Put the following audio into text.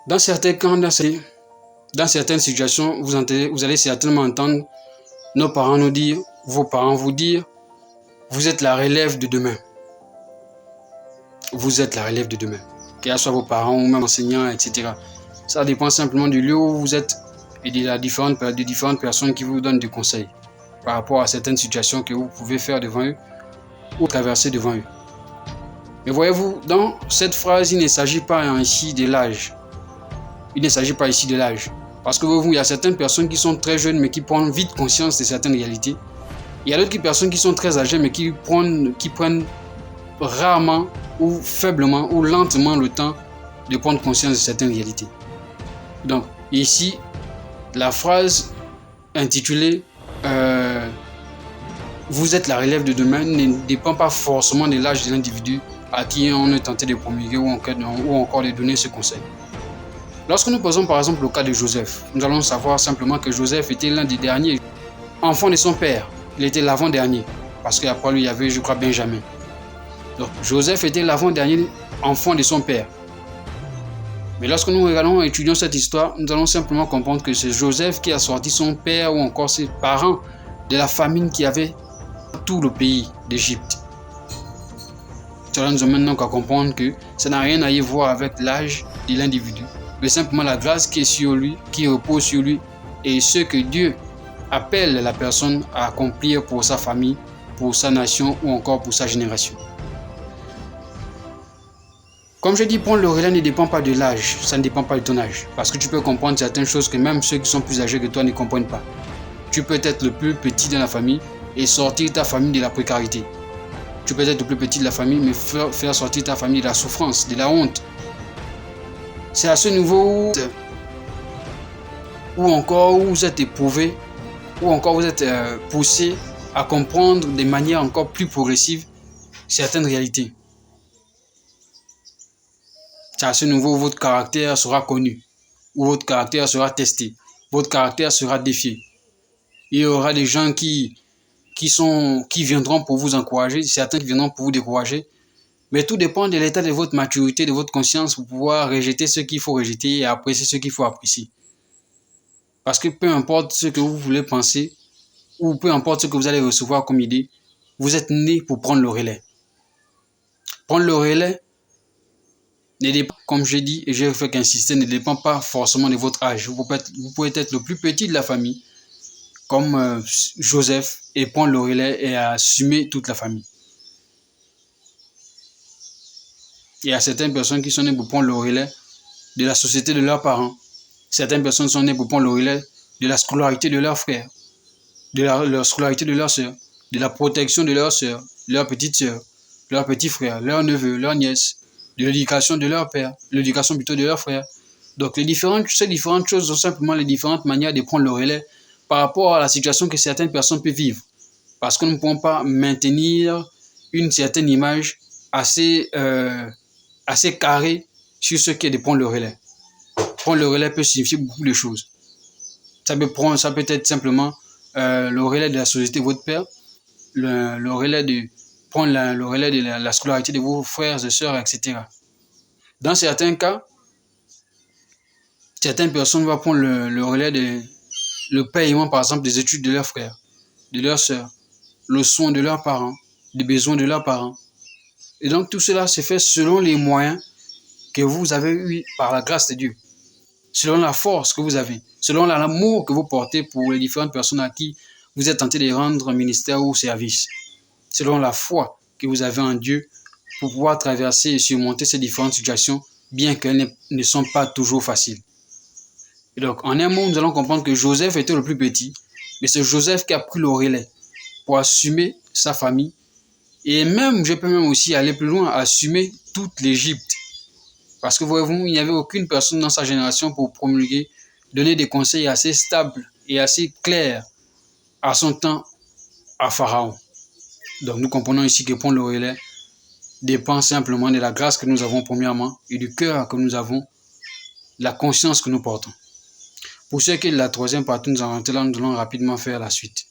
Dans certains cas, dans certaines situations, vous allez certainement entendre nos parents nous dire, vos parents vous dire, vous êtes la relève de demain. Vous êtes la relève de demain. Qu'il soit vos parents ou même enseignants, etc. Ça dépend simplement du lieu où vous êtes et des différentes personnes qui vous donnent des conseils par rapport à certaines situations que vous pouvez faire devant eux ou traverser devant eux. Mais voyez-vous, dans cette phrase, il ne s'agit pas ici de l'âge. Il ne s'agit pas ici de l'âge. Parce que vous, il y a certaines personnes qui sont très jeunes mais qui prennent vite conscience de certaines réalités. Il y a d'autres personnes qui sont très âgées mais qui prennent rarement ou faiblement ou lentement le temps de prendre conscience de certaines réalités. Donc, ici, la phrase intitulée vous êtes la relève de demain ne dépend pas forcément de l'âge de l'individu à qui on est tenté de promulguer ou encore de donner ce conseil. Lorsque nous posons par exemple le cas de Joseph, nous allons savoir simplement que Joseph était l'un des derniers enfants de son père. Il était l'avant-dernier, parce qu'après lui, il y avait, je crois, Benjamin. Donc, Joseph était l'avant-dernier enfant de son père. Mais lorsque nous regardons et étudions cette histoire, nous allons simplement comprendre que c'est Joseph qui a sorti son père ou encore ses parents de la famine qui avait tout le pays d'Égypte. Cela nous amène donc à comprendre que ça n'a rien à y voir avec l'âge de l'individu, mais simplement la grâce qui est sur lui, qui repose sur lui, et ce que Dieu appelle la personne à accomplir pour sa famille, pour sa nation ou encore pour sa génération. Comme je dis, prendre le relais ne dépend pas de l'âge, ça ne dépend pas de ton âge, parce que tu peux comprendre certaines choses que même ceux qui sont plus âgés que toi ne comprennent pas. Tu peux être le plus petit dans la famille et sortir ta famille de la précarité. Tu peux être le plus petit de la famille, mais faire sortir ta famille de la souffrance, de la honte. C'est à ce niveau où encore vous êtes éprouvé, ou encore vous êtes poussé à comprendre de manière encore plus progressive certaines réalités. C'est à ce niveau où votre caractère sera connu, où votre caractère sera testé, votre caractère sera défié. Il y aura des gens qui viendront pour vous encourager, certains qui viendront pour vous décourager. Mais tout dépend de l'état de votre maturité, de votre conscience pour pouvoir rejeter ce qu'il faut rejeter et apprécier ce qu'il faut apprécier. Parce que peu importe ce que vous voulez penser ou peu importe ce que vous allez recevoir comme idée, vous êtes né pour prendre le relais. Prendre le relais ne dépend, comme j'ai dit et j'ai fait qu'insister, ne dépend pas forcément de votre âge. Vous pouvez être le plus petit de la famille, comme Joseph, et prendre le relais et assumer toute la famille. Il y a certaines personnes qui sont nées pour prendre le relais de la société de leurs parents. Certaines personnes sont nées pour prendre le relais de la scolarité de leurs frères, de la scolarité de leurs sœurs, de la protection de leurs sœurs, leurs petites sœurs, leurs petits frères, leurs neveux, leurs nièces, de l'éducation de leur père, l'éducation plutôt de leurs frères. Donc ces différentes choses sont simplement les différentes manières de prendre le relais par rapport à la situation que certaines personnes peuvent vivre. Parce que nous ne pouvons pas maintenir une certaine image assez carrée sur ce qui est de prendre le relais. Prendre le relais peut signifier beaucoup de choses. Ça peut être simplement le relais de la société de votre père, le relais de prendre le relais de la scolarité de vos frères et sœurs, etc. Dans certains cas, certaines personnes vont prendre le relais de le paiement, par exemple, des études de leurs frères, de leurs sœurs, le soin de leurs parents, des besoins de leurs parents. Et donc, tout cela se fait selon les moyens que vous avez eu par la grâce de Dieu, selon la force que vous avez, selon l'amour que vous portez pour les différentes personnes à qui vous êtes tenté de rendre ministère ou service, selon la foi que vous avez en Dieu pour pouvoir traverser et surmonter ces différentes situations, bien qu'elles ne sont pas toujours faciles. Et donc, en un mot, nous allons comprendre que Joseph était le plus petit, mais c'est Joseph qui a pris le relais pour assumer sa famille. Et même, je peux même aussi aller plus loin, assumer toute l'Égypte. Parce que voyez-vous, il n'y avait aucune personne dans sa génération pour promulguer, donner des conseils assez stables et assez clairs à son temps à Pharaon. Donc nous comprenons ici que prendre le relais dépend simplement de la grâce que nous avons premièrement et du cœur que nous avons, la conscience que nous portons. Pour ce qui est de la troisième partie, nous allons rapidement faire la suite.